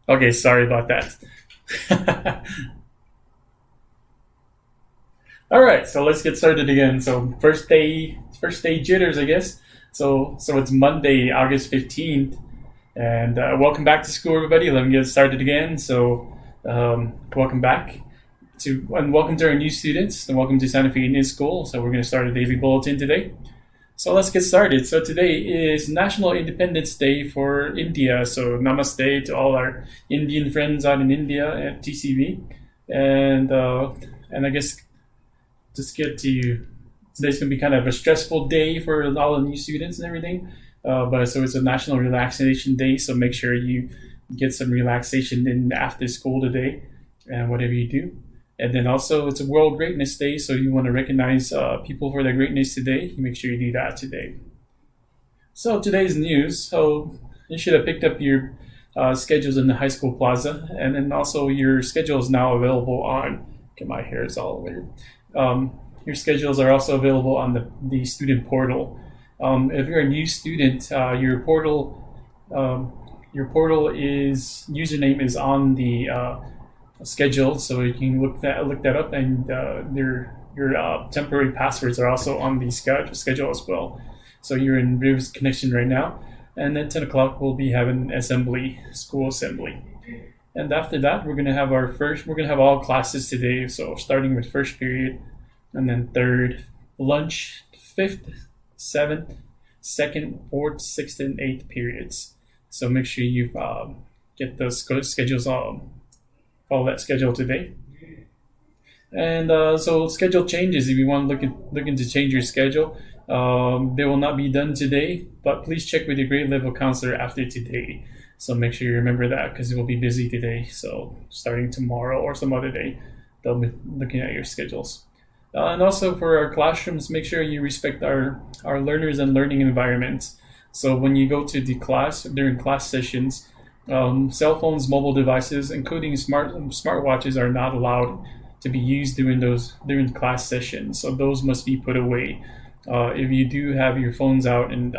Okay, sorry about that. All right, so let's get started again. So first day jitters, I guess. So it's Monday, August 15th, and welcome back to school, everybody. Let me get started again. Welcome back and welcome to our new students, and welcome to Santa Fe Indian School. So we're going to start a daily bulletin today. So let's get started. So today is National Independence Day for India. So namaste to all our Indian friends out in India at TCV, and I guess just get to today's gonna be kind of a stressful day for all the new students and everything. But so it's a National Relaxation Day. So make sure you get some relaxation in after school today, and whatever you do. And then also it's a World Greatness Day, so you want to recognize people for their greatness today. You make sure you do that today. So today's news. So you should have picked up your schedules in the high school plaza, and then also your schedule is now available on. Okay, my hair is all weird. Your schedules are also available on the student portal. If you're a new student, your portal is username is on the schedule, so you can look that up, and your temporary passwords are also on the schedule as well. So you're in Rivers Connection right now, and then 10 o'clock we'll be having school assembly. And after that, we're gonna have all classes today. So starting with first period, and then third, lunch, fifth, seventh, second, fourth, sixth, and eighth periods. So make sure you get those schedules follow that schedule today. And so schedule changes. If you want to looking to change your schedule, they will not be done today. But please check with your grade level counselor after today. So make sure you remember that, because it will be busy today. So starting tomorrow or some other day, they'll be looking at your schedules. And also for our classrooms, make sure you respect our learners and learning environments. So when you go to the class during class sessions, cell phones, mobile devices, including smartwatches, are not allowed to be used during class sessions. So those must be put away. If you do have your phones out and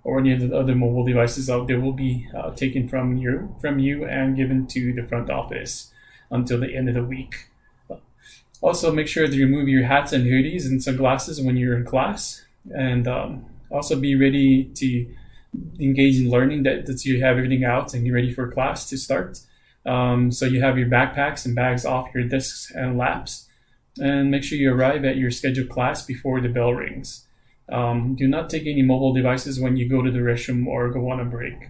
or any of the other mobile devices out, they will be taken from you and given to the front office until the end of the week. Also, make sure to remove your hats and hoodies and sunglasses when you're in class, and also be ready to engage in learning. That you have everything out and you're ready for class to start. So you have your backpacks and bags off your desks and laps, and make sure you arrive at your scheduled class before the bell rings. Do not take any mobile devices when you go to the restroom or go on a break.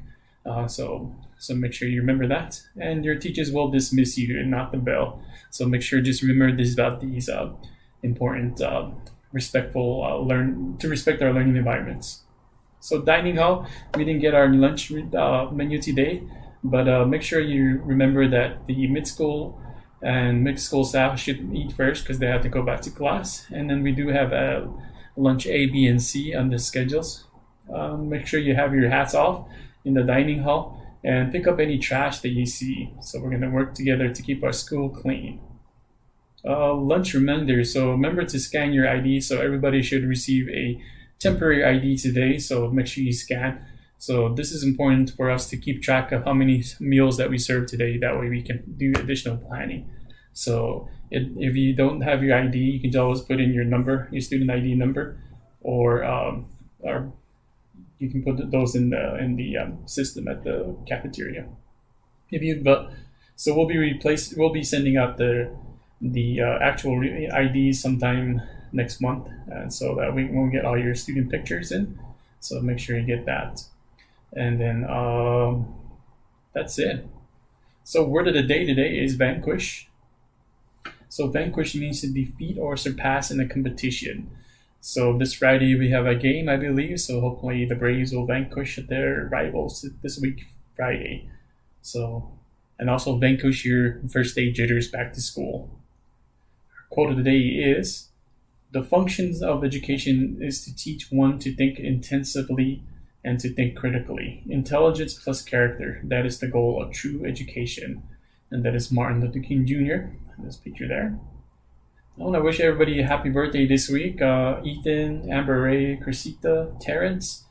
So make sure you remember that, and your teachers will dismiss you and not the bell. So make sure just remember this about these important respect our learning environments. So dining hall, we didn't get our lunch menu today, but make sure you remember that the mid-school and mid-school staff should eat first because they have to go back to class. And then we do have lunch A, B, and C on the schedules. Make sure you have your hats off in the dining hall and pick up any trash that you see. So we're going to work together to keep our school clean. Lunch reminder. So remember to scan your ID. So everybody should receive a temporary ID today. So make sure you scan. So this is important for us to keep track of how many meals that we serve today. That way we can do additional planning. So if you don't have your ID, you can always put in your number, your student ID number, or you can put those in the system at the cafeteria. So we'll be sending out the actual IDs sometime next month, and so that we won't get all your student pictures in. So make sure you get that, and then that's it. So word of the day today is vanquish. So vanquish means to defeat or surpass in a competition. So this Friday we have a game, I believe. So hopefully the Braves will vanquish their rivals this week, Friday. So, and also vanquish your first day jitters back to school. Our quote of the day is, "The functions of education is to teach one to think intensively and to think critically. Intelligence plus character, that is the goal of true education." And that is Martin Luther King Jr. This picture there. I want to wish everybody a happy birthday this week. Ethan, Amber Ray, Chrisita, Terrence,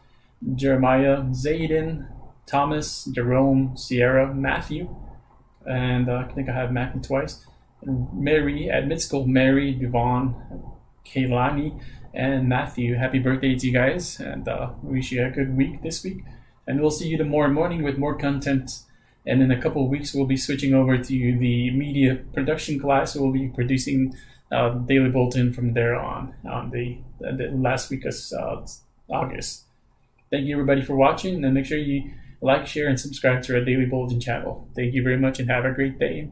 Jeremiah, Zayden, Thomas, Jerome, Sierra, Matthew, and I think I have Mackie twice. And Mary at mid school, Mary, Devon, Kaylani, and Matthew. Happy birthday to you guys, and wish you a good week this week. And we'll see you tomorrow morning with more content. And in a couple of weeks, we'll be switching over to the media production class. We'll be producing Daily Bulletin from there on the last week of August. Thank you, everybody, for watching, and make sure you like, share, and subscribe to our Daily Bulletin channel. Thank you very much, and have a great day.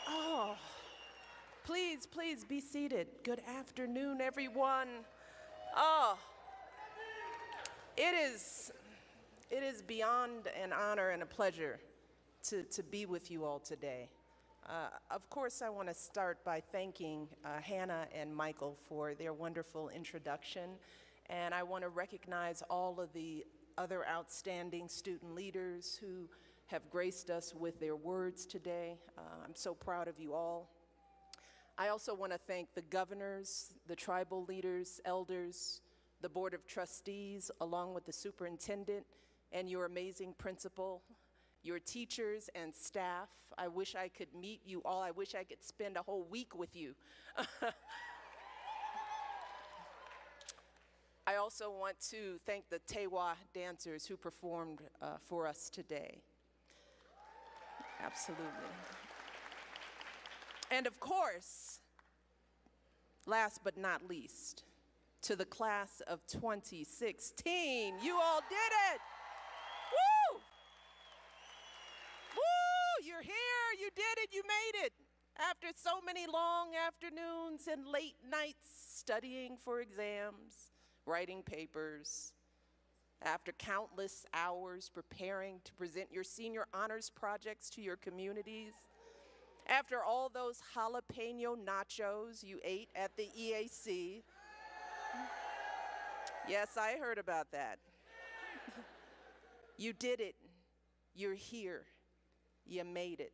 Oh, please be seated. Good afternoon, everyone. Oh, it is beyond an honor and a pleasure to be with you all today. Of course, I want to start by thanking Hannah and Michael for their wonderful introduction, and I want to recognize all of the other outstanding student leaders who have graced us with their words today. I'm so proud of you all. I also want to thank the governors, the tribal leaders, elders, the Board of Trustees, along with the superintendent and your amazing principal, your teachers and staff. I wish I could meet you all. I wish I could spend a whole week with you. I also want to thank the Tewa dancers who performed for us today. Absolutely. And of course, last but not least, to the class of 2016, you all did it! Woo! Woo! You're here, you did it, you made it. After so many long afternoons and late nights studying for exams, writing papers, after countless hours preparing to present your senior honors projects to your communities, after all those jalapeno nachos you ate at the EAC. Yes, I heard about that. You did it. You're here. You made it.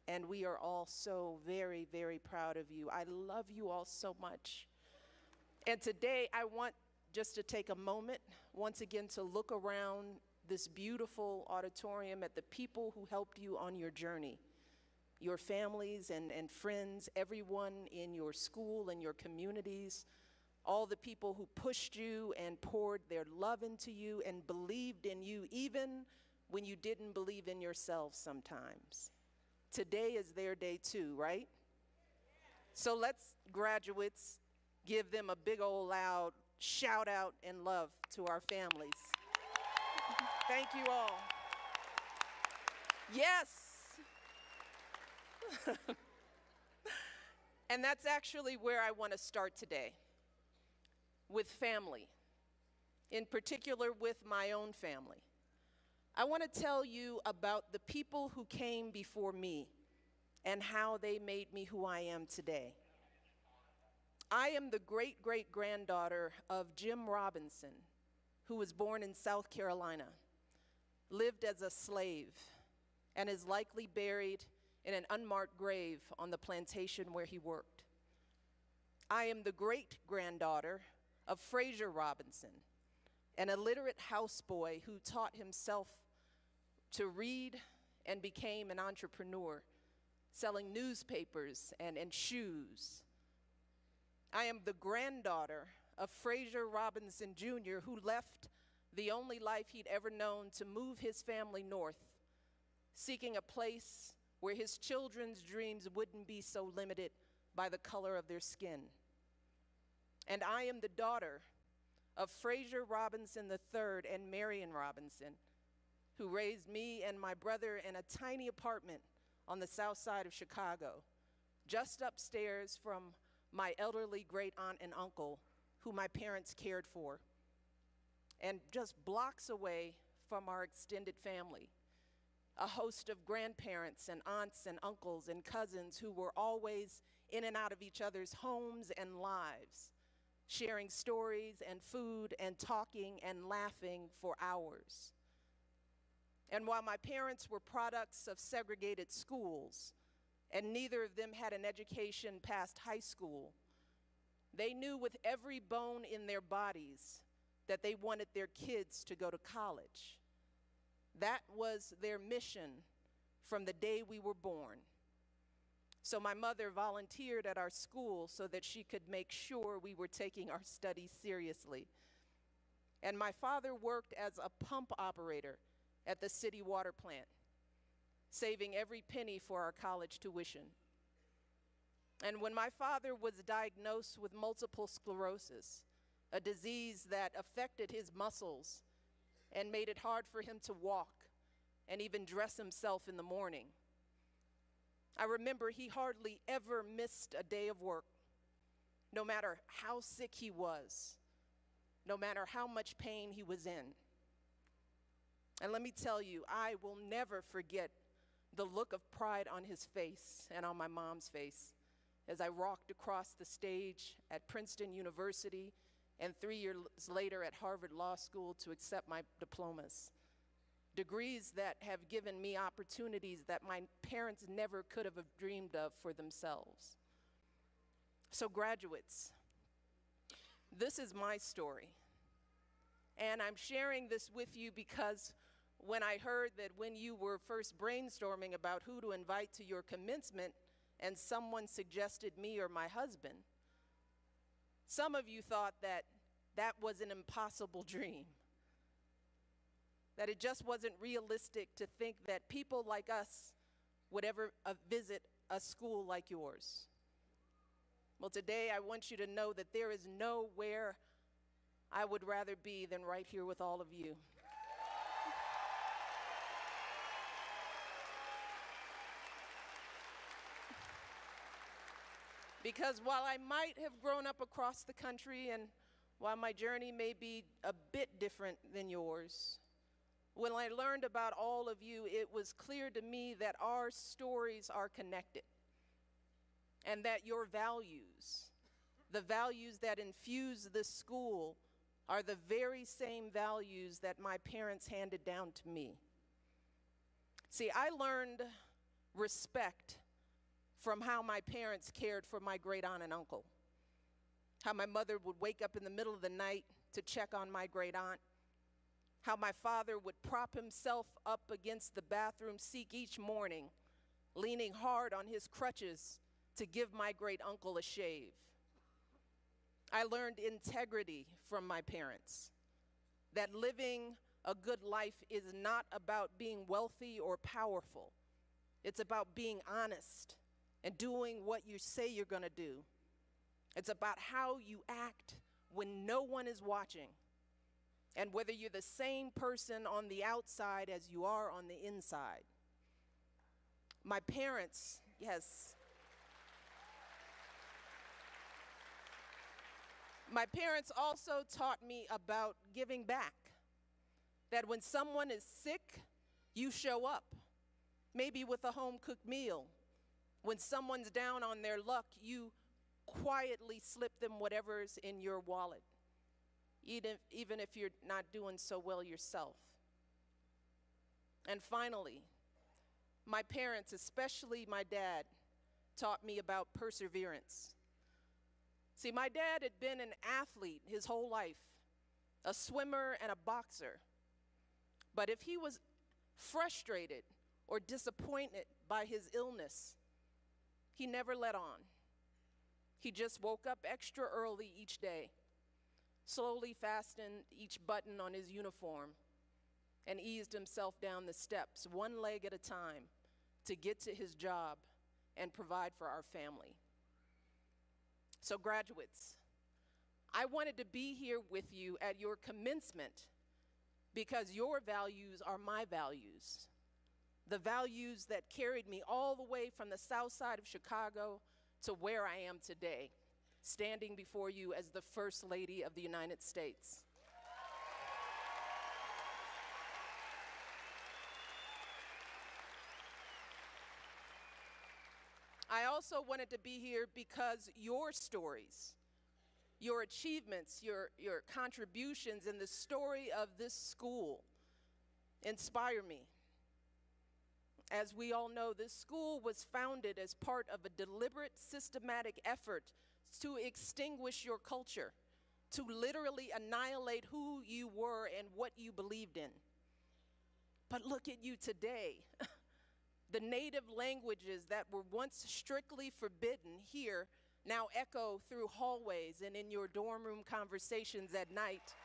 And we are all so very, very proud of you. I love you all so much. And today I want just to take a moment once again to look around this beautiful auditorium at the people who helped you on your journey. Your families and friends, everyone in your school and your communities, all the people who pushed you and poured their love into you and believed in you, even when you didn't believe in yourself sometimes. Today is their day too, right? So let's, graduates, give them a big old loud shout out and love to our families. Thank you all. Yes. And that's actually where I want to start today, with family, in particular with my own family. I want to tell you about the people who came before me and how they made me who I am today. I am the great-great-granddaughter of Jim Robinson, who was born in South Carolina, lived as a slave, and is likely buried in an unmarked grave on the plantation where he worked. I am the great-granddaughter of Fraser Robinson, an illiterate houseboy who taught himself to read and became an entrepreneur, selling newspapers and shoes. I am the granddaughter of Fraser Robinson Jr., who left the only life he'd ever known to move his family north, seeking a place where his children's dreams wouldn't be so limited by the color of their skin. And I am the daughter of Fraser Robinson III and Marion Robinson, who raised me and my brother in a tiny apartment on the south side of Chicago, just upstairs from my elderly great aunt and uncle, who my parents cared for, and just blocks away from our extended family, a host of grandparents and aunts and uncles and cousins who were always in and out of each other's homes and lives, sharing stories and food and talking and laughing for hours. And while my parents were products of segregated schools, and neither of them had an education past high school, They knew with every bone in their bodies that they wanted their kids to go to college. That was their mission from the day we were born. So my mother volunteered at our school so that she could make sure we were taking our studies seriously. And my father worked as a pump operator at the city water plant, saving every penny for our college tuition. And when my father was diagnosed with multiple sclerosis, a disease that affected his muscles and made it hard for him to walk and even dress himself in the morning, I remember he hardly ever missed a day of work, no matter how sick he was, no matter how much pain he was in. And let me tell you, I will never forget the look of pride on his face and on my mom's face as I walked across the stage at Princeton University and 3 years later at Harvard Law School to accept my diplomas. Degrees that have given me opportunities that my parents never could have dreamed of for themselves. So graduates, this is my story. And I'm sharing this with you because when I heard that when you were first brainstorming about who to invite to your commencement and someone suggested me or my husband, some of you thought that that was an impossible dream, that it just wasn't realistic to think that people like us would ever visit a school like yours. Well, today I want you to know that there is nowhere I would rather be than right here with all of you. Because while I might have grown up across the country and while my journey may be a bit different than yours, when I learned about all of you, it was clear to me that our stories are connected and that your values, the values that infuse this school, are the very same values that my parents handed down to me. See, I learned respect from how my parents cared for my great aunt and uncle. How my mother would wake up in the middle of the night to check on my great aunt. How my father would prop himself up against the bathroom sink each morning, leaning hard on his crutches to give my great uncle a shave. I learned integrity from my parents, that living a good life is not about being wealthy or powerful. It's about being honest and doing what you say you're going to do. It's about how you act when no one is watching, and whether you're the same person on the outside as you are on the inside. My parents, yes. My parents also taught me about giving back, that when someone is sick, you show up, maybe with a home-cooked meal. When someone's down on their luck, you quietly slip them whatever's in your wallet, even if you're not doing so well yourself. And finally, my parents, especially my dad, taught me about perseverance. See, my dad had been an athlete his whole life, a swimmer and a boxer. But if he was frustrated or disappointed by his illness, he never let on. He just woke up extra early each day, slowly fastened each button on his uniform, and eased himself down the steps, one leg at a time, to get to his job and provide for our family. So graduates, I wanted to be here with you at your commencement because your values are my values. The values that carried me all the way from the south side of Chicago to where I am today, standing before you as the First Lady of the United States. I also wanted to be here because your stories, your achievements, your contributions in the story of this school inspire me. As we all know, this school was founded as part of a deliberate, systematic effort to extinguish your culture, to literally annihilate who you were and what you believed in. But look at you today. The native languages that were once strictly forbidden here now echo through hallways and in your dorm room conversations at night.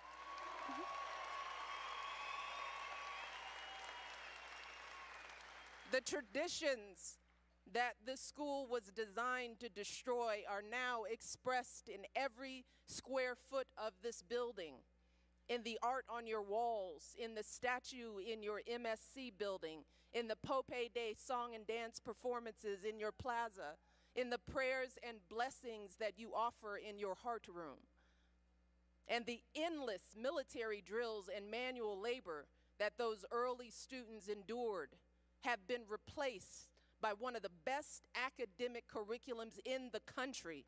The traditions that this school was designed to destroy are now expressed in every square foot of this building, in the art on your walls, in the statue in your MSC building, in the Pope Day song and dance performances in your plaza, in the prayers and blessings that you offer in your heart room, and the endless military drills and manual labor that those early students endured have been replaced by one of the best academic curriculums in the country.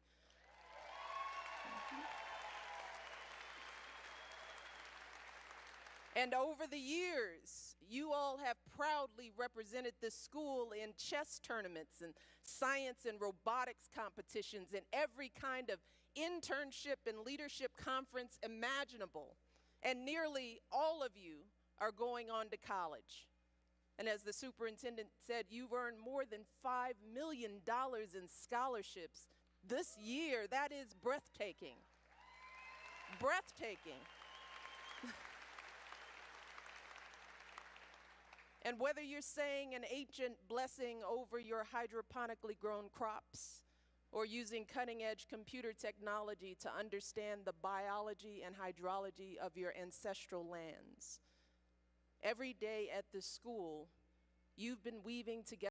And over the years, you all have proudly represented this school in chess tournaments and science and robotics competitions and every kind of internship and leadership conference imaginable. And nearly all of you are going on to college. And as the superintendent said, you've earned more than $5 million in scholarships this year. That is breathtaking. Breathtaking. And whether you're saying an ancient blessing over your hydroponically grown crops or using cutting-edge computer technology to understand the biology and hydrology of your ancestral lands, every day at this school, you've been weaving together